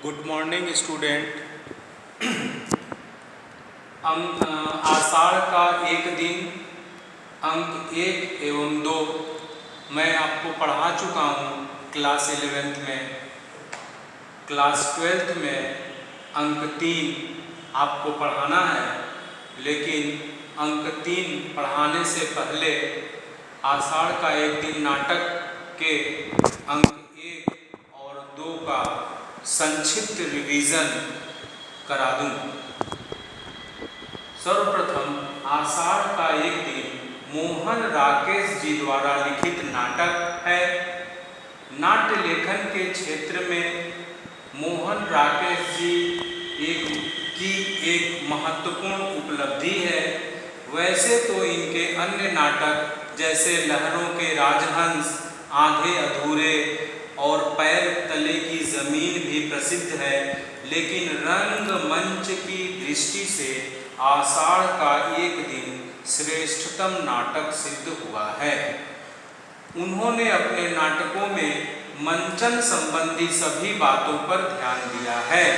Good morning student. आषाढ़ का एक दिन अंक 1 एवं 2 मैं आपको पढ़ा चुका हूँ क्लास 11th में। क्लास 12th में अंक 3 आपको पढ़ाना है, लेकिन अंक 3 पढ़ाने से पहले आषाढ़ का एक दिन नाटक के अंक 1 और 2 का संक्षिप्त रिवीजन करा दूं। सर्वप्रथम आषाढ़ का एक दिन मोहन राकेश जी द्वारा लिखित नाटक है। नाट्य लेखन के क्षेत्र में मोहन राकेश जी की एक महत्वपूर्ण उपलब्धि है। वैसे तो इनके अन्य नाटक जैसे लहरों के राजहंस, आधे अधूरे और पैर तले की जमीन भी प्रसिद्ध है, लेकिन रंगमंच की दृष्टि से आषाढ़ का एक दिन श्रेष्ठतम नाटक सिद्ध हुआ है। उन्होंने अपने नाटकों में मंचन संबंधी सभी बातों पर ध्यान दिया है।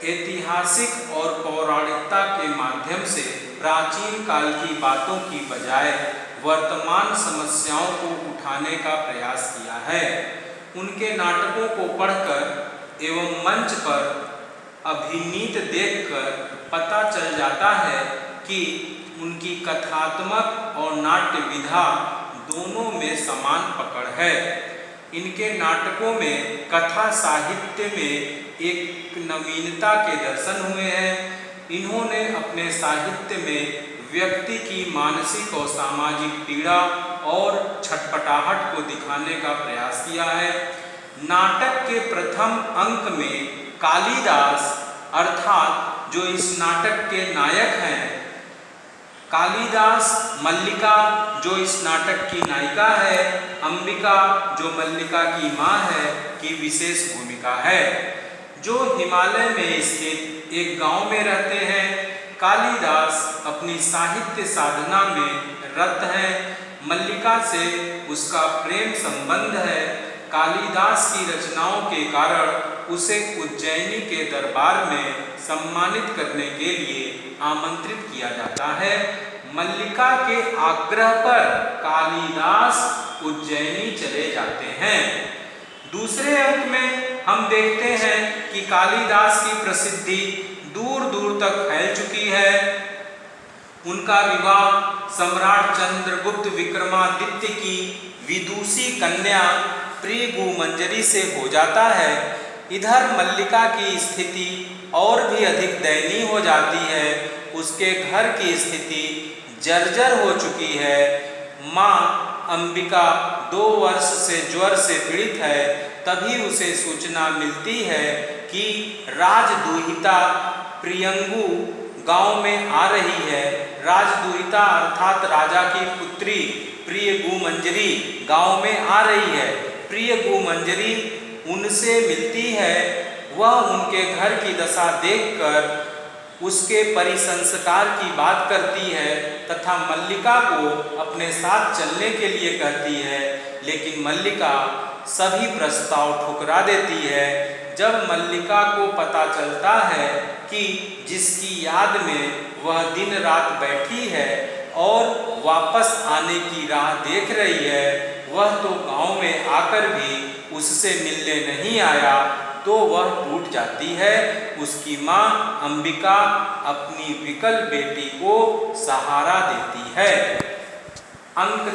ऐतिहासिक और पौराणिकता के माध्यम से प्राचीन काल की बातों की बजाय वर्तमान समस्याओं को उठाने का प्रयास किया है। उनके नाटकों को पढ़कर एवं मंच पर अभिनीत देखकर पता चल जाता है कि उनकी कथात्मक और नाट्य विधा दोनों में समान पकड़ है। इनके नाटकों में कथा साहित्य में एक नवीनता के दर्शन हुए हैं। इन्होंने अपने साहित्य में व्यक्ति की मानसिक और सामाजिक पीड़ा और छटपटाहट को दिखाने का प्रयास किया है। नाटक के प्रथम अंक में कालिदास अर्थात जो इस नाटक के नायक हैं, कालिदास, मल्लिका जो इस नाटक की नायिका है, अंबिका जो मल्लिका की माँ है, की विशेष भूमिका है। जो हिमालय में स्थित एक गांव में रहते हैं। कालिदास अपनी साहित्य साधना में रत हैं। मल्लिका से उसका प्रेम संबंध है। कालिदास की रचनाओं के कारण उसे उज्जैनी के दरबार में सम्मानित करने के लिए आमंत्रित किया जाता है। मल्लिका के आग्रह पर कालिदास उज्जैनी चले जाते हैं। दूसरे अंक में हम देखते हैं कि कालिदास की प्रसिद्धि दूर दूर तक फैल चुकी है। उनका विवाह सम्राट चंद्रगुप्त विक्रमादित्य की विदुषी कन्या प्रियगु मंजरी से हो जाता है। इधर मल्लिका की स्थिति और भी अधिक दयनीय हो जाती है। उसके घर की स्थिति जर्जर हो चुकी है। माँ अंबिका 2 वर्ष से ज्वर से पीड़ित है। तभी उसे सूचना मिलती है कि राजदूहिता प्रियंगु गांव में आ रही है। राजदूहिता अर्थात राजा की पुत्री प्रियगु मंजरी गांव में आ रही है। प्रियगु मंजरी उनसे मिलती है। वह उनके घर की दशा देखकर उसके परिसंस्कार की बात करती है तथा मल्लिका को अपने साथ चलने के लिए कहती है, लेकिन मल्लिका सभी प्रस्ताव ठुकरा देती है। जब मल्लिका को पता चलता है कि जिसकी याद में वह दिन रात बैठी है और वापस आने की राह देख रही है, वह तो गांव में आकर भी उससे मिलने नहीं आया, तो वह टूट जाती है। उसकी माँ अंबिका अपनी विकल बेटी को सहारा देती है। अंक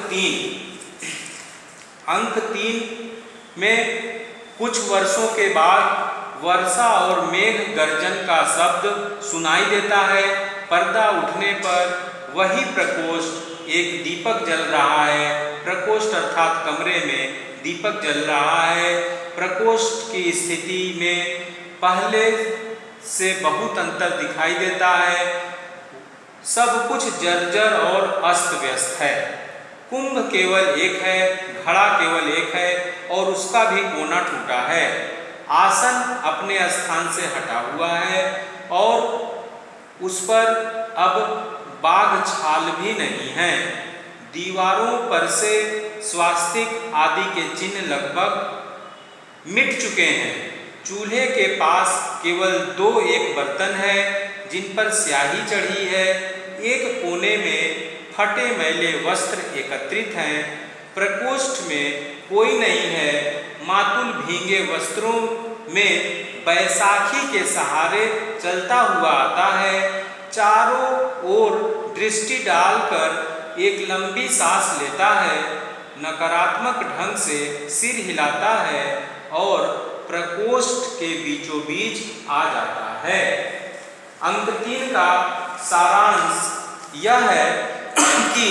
3 में कुछ वर्षों के बाद वर्षा और मेघ गर्जन का शब्द सुनाई देता है। पर्दा उठने पर वही प्रकोष्ठ एक दीपक जल रहा है। प्रकोष्ठ अर्थात कमरे में दीपक जल रहा है। प्रकोष्ठ की स्थिति में पहले से बहुत अंतर दिखाई देता है। सब कुछ जर्जर और अस्त व्यस्त है। कुंभ केवल एक है, घड़ा केवल एक है और उसका भी कोना टूटा है। आसन अपने स्थान से हटा हुआ है और उस पर अब बाघ छाल भी नहीं है। दीवारों पर से स्वास्तिक आदि के चिन्ह लगभग मिट चुके हैं। चूल्हे के पास केवल एक बर्तन है जिन पर स्याही चढ़ी है। एक कोने में फटे मैले वस्त्र एकत्रित हैं। प्रकोष्ठ में कोई नहीं है। मातुल भीगे वस्त्रों में बैसाखी के सहारे चलता हुआ आता है। चारों ओर दृष्टि डालकर एक लंबी सांस लेता है, नकारात्मक ढंग से सिर हिलाता है और प्रकोष्ठ के बीचों बीच आ जाता है। अंक 3 का सारांश यह है कि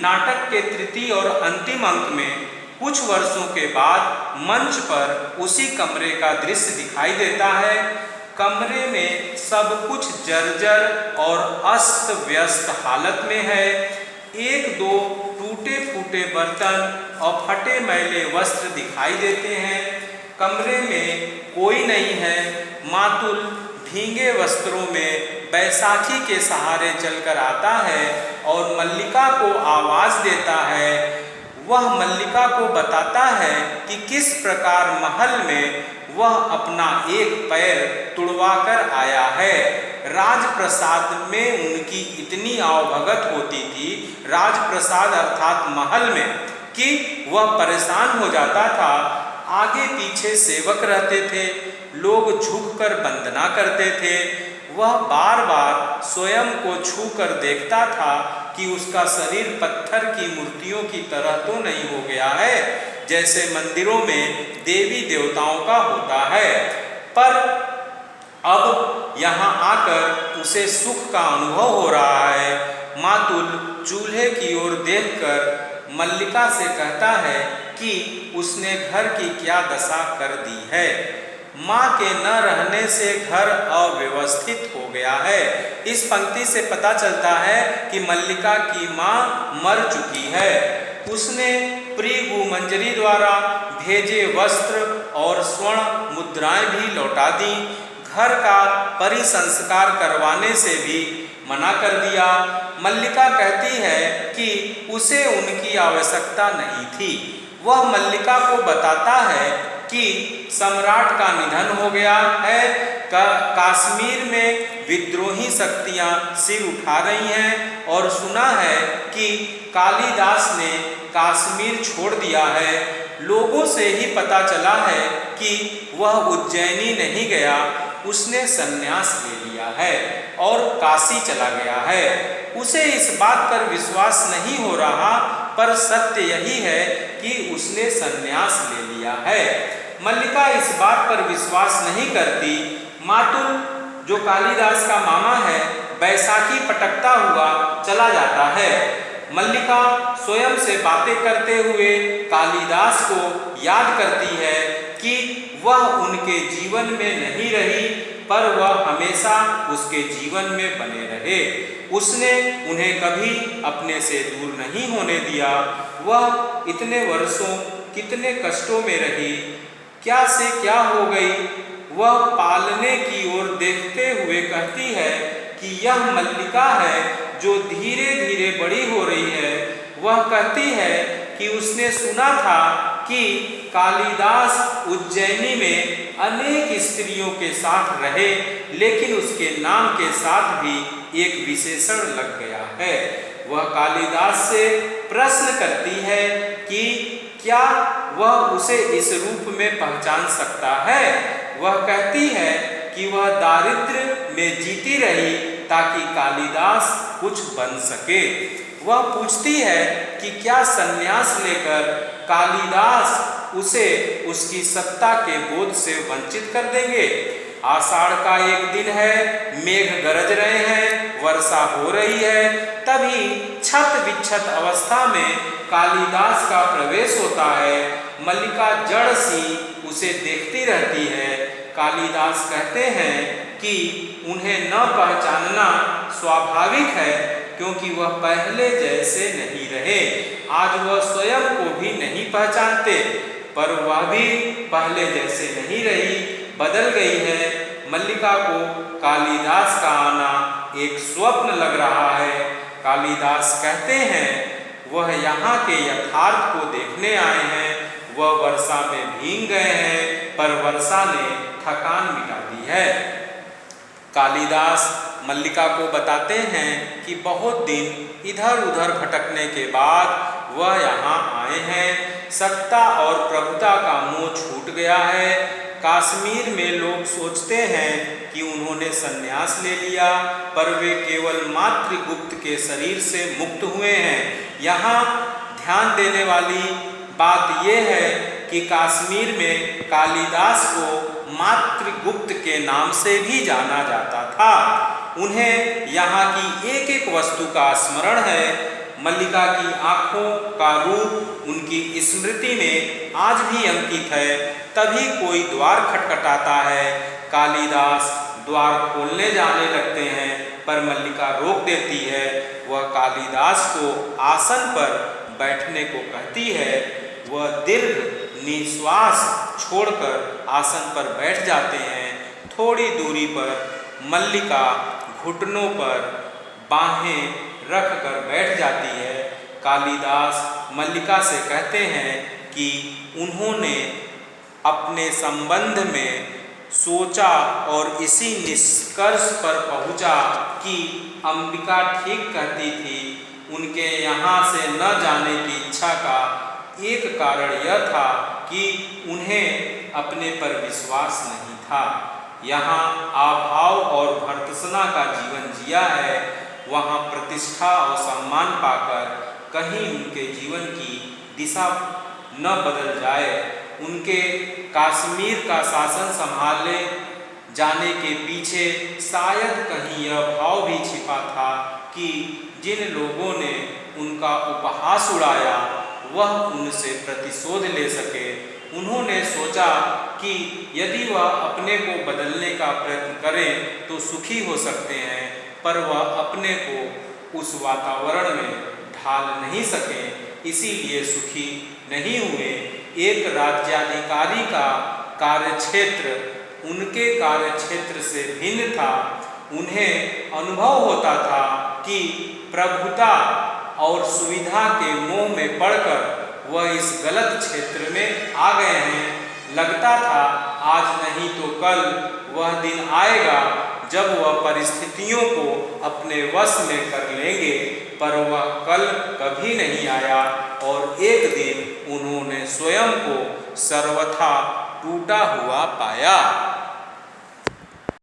नाटक के तृतीय और अंतिम अंक में कुछ वर्षों के बाद मंच पर उसी कमरे का दृश्य दिखाई देता है। कमरे में सब कुछ जर्जर और अस्त व्यस्त हालत में है। एक दो टूटे फूटे बर्तन और फटे मैले वस्त्र दिखाई देते हैं। कमरे में कोई नहीं है। मातुल भीगे वस्त्रों में बैसाखी के सहारे चलकर आता है और मल्लिका को आवाज देता है। वह मल्लिका को बताता है कि किस प्रकार महल में वह अपना एक पैर तुड़वाकर आया है। राजप्रसाद में उनकी इतनी आवभगत होती थी, राजप्रसाद अर्थात महल में, कि वह परेशान हो जाता था। आगे पीछे सेवक रहते थे, लोग झुककर वंदना करते थे। वह बार बार स्वयं को छूकर देखता था कि उसका शरीर पत्थर की मूर्तियों की तरह तो नहीं हो गया है, जैसे मंदिरों में देवी देवताओं का होता है। पर अब यहाँ आकर उसे सुख का अनुभव हो रहा है। मातुल चूल्हे की ओर देखकर मल्लिका से कहता है कि उसने घर की क्या दशा कर दी है। माँ के न रहने से घर अव्यवस्थित हो गया है। इस पंक्ति से पता चलता है कि मल्लिका की माँ मर चुकी है। उसने प्रिय मंजरी द्वारा भेजे वस्त्र और स्वर्ण मुद्राएं भी लौटा दी। घर का परिसंस्कार करवाने से भी मना कर दिया। मल्लिका कहती है कि उसे उनकी आवश्यकता नहीं थी। वह मल्लिका को बताता है कि सम्राट का निधन हो गया है। कश्मीर में विद्रोही शक्तियां सिर उठा रही हैं और सुना है कि कालिदास ने कश्मीर छोड़ दिया है। लोगों से ही पता चला है कि वह उज्जैनी नहीं गया, उसने संन्यास ले लिया है और काशी चला गया है। उसे इस बात पर विश्वास नहीं हो रहा, पर सत्य यही है कि उसने संन्यास ले लिया है। मल्लिका इस बात पर विश्वास नहीं करती। मातुल, जो कालिदास का मामा है, बैसाखी पटकता हुआ चला जाता है। मल्लिका स्वयं से बातें करते हुए कालिदास को याद करती है कि वह उनके जीवन में नहीं रही, पर वह हमेशा उसके जीवन में बने रहे। उसने उन्हें कभी अपने से दूर नहीं होने दिया। वह इतने वर्षों कितने कष्टों में रही, क्या से क्या हो गई। वह पालने की ओर देखते हुए कहती है कि यह मल्लिका है जो धीरे धीरे बड़ी हो रही है। वह कहती है कि उसने सुना था कि कालिदास उज्जैनी में अनेक स्त्रियों के साथ रहे, लेकिन उसके नाम के साथ भी एक विशेषण लग गया है। वह कालिदास से प्रश्न करती है कि क्या वह उसे इस रूप में पहचान सकता है। वह कहती है कि वह दारिद्र्य में जीती रही ताकि कालिदास कुछ बन सके। वह पूछती है कि क्या संन्यास लेकर कालिदास उसे उसकी सत्ता के बोध से वंचित कर देंगे। आषाढ़ का एक दिन है, मेघ गरज रहे हैं, वर्षा हो रही है। तभी छत विच्छत अवस्था में कालिदास का प्रवेश होता है। मल्लिका जड़ सी उसे देखती रहती है। कालिदास कहते हैं कि उन्हें न पहचानना स्वाभाविक है, क्योंकि वह पहले जैसे नहीं रहे। आज वह स्वयं को भी नहीं पहचानते, पर वह भी पहले जैसे नहीं रही, बदल गई है। मल्लिका को कालिदास का आना एक स्वप्न लग रहा है। कालिदास कहते हैं वह यहाँ के यथार्थ को देखने आए हैं। वह वर्षा में भीग गए हैं, पर वर्षा ने थकान मिटा दी है। कालिदास मल्लिका को बताते हैं कि बहुत दिन इधर उधर भटकने के बाद वह यहाँ आए हैं। सत्ता और प्रभुता का मोह छूट गया है। कश्मीर में लोग सोचते हैं कि उन्होंने संन्यास ले लिया, पर वे केवल मातृगुप्त के शरीर से मुक्त हुए हैं। यहाँ ध्यान देने वाली बात यह है कि कश्मीर में कालिदास को मातृगुप्त के नाम से भी जाना जाता था। उन्हें यहाँ की एक एक वस्तु का स्मरण है। मल्लिका की आँखों का रूप उनकी स्मृति में आज भी अंकित है। तभी कोई द्वार खटखटाता है। कालिदास द्वार खोलने जाने लगते हैं, पर मल्लिका रोक देती है। वह कालिदास को आसन पर बैठने को कहती है। वह दीर्घ निश्वास छोड़कर आसन पर बैठ जाते हैं। थोड़ी दूरी पर मल्लिका घुटनों पर बाहें रखकर बैठ जाती है। कालिदास मल्लिका से कहते हैं कि उन्होंने अपने संबंध में सोचा और इसी निष्कर्ष पर पहुंचा कि अंबिका ठीक कहती थी। उनके यहाँ से न जाने की इच्छा का एक कारण यह था कि उन्हें अपने पर विश्वास नहीं था। यहाँ अभाव और भर्त्सना का जीवन जिया है। वहाँ प्रतिष्ठा और सम्मान पाकर कहीं उनके जीवन की दिशा न बदल जाए। उनके कश्मीर का शासन संभाले जाने के पीछे शायद कहीं यह भाव भी छिपा था कि जिन लोगों ने उनका उपहास उड़ाया वह उनसे प्रतिशोध ले सके। उन्होंने सोचा कि यदि वह अपने को बदलने का प्रयत्न करें तो सुखी हो सकते हैं, पर वह अपने को उस वातावरण में ढाल नहीं सके, इसीलिए सुखी नहीं हुए। एक राज्याधिकारी का कार्यक्षेत्र उनके कार्यक्षेत्र से भिन्न था। उन्हें अनुभव होता था कि प्रभुता और सुविधा के मोह में पड़कर वह इस गलत क्षेत्र में आ गए हैं। लगता था आज नहीं तो कल वह दिन आएगा जब वह परिस्थितियों को अपने वश में कर लेंगे, पर वह कल कभी नहीं आया और एक दिन उन्होंने स्वयं को सर्वथा टूटा हुआ पाया।